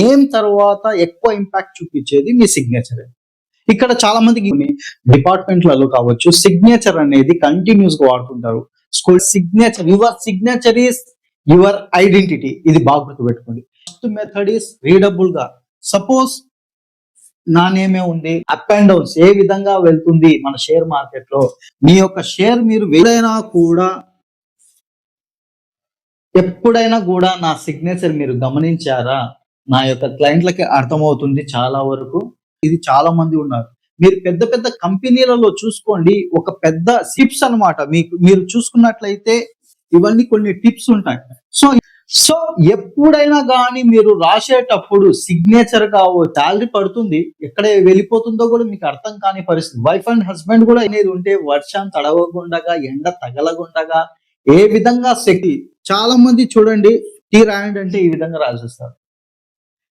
Name తర్వాత ఎక్కువ impact చూపించేది మీ సిగ్నేచర్. ఇక్కడ చాలా మందికి డిపార్ట్మెంట్లలో కావచ్చు సిగ్నేచర్ అనేది కంటిన్యూస్ గా వాడుతుంటారు. School signature, your signature is your identity. ఇది బాగా గుర్తుపెట్టుకోండి. ఫస్ట్ మెథడ్ ఈస్ రీడబుల్ గా. సపోజ్ నా నేమే ఉంది, అప్ అండ్ డౌన్స్ ఏ విధంగా వెళ్తుంది మన షేర్ మార్కెట్ లో, మీ యొక్క షేర్ మీరు ఎప్పుడైనా కూడా నా సిగ్నేచర్ మీరు గమనించారా? నా యొక్క క్లయింట్లకి అర్థమవుతుంది చాలా వరకు. ఇది చాలా మంది ఉన్నారు. మీరు పెద్ద పెద్ద కంపెనీలలో చూసుకోండి, ఒక పెద్ద టిప్స్ అన్నమాట. మీరు చూసుకున్నట్లయితే ఇవన్నీ కొన్ని టిప్స్ ఉంటాయి. సో ఎప్పుడైనా కానీ మీరు రాసేటప్పుడు సిగ్నేచర్ శాలరీ పడుతుంది, ఎక్కడ వెళ్ళిపోతుందో కూడా మీకు అర్థం కాని పరిస్థితి. వైఫ్ అండ్ హస్బెండ్ కూడా అనేది ఉంటే వర్షం తడవకుండగా, ఎండ తగలగుండగా ఏ విధంగా చాలా మంది చూడండి టీ రాయండి అంటే ఈ విధంగా రాసేస్తారు.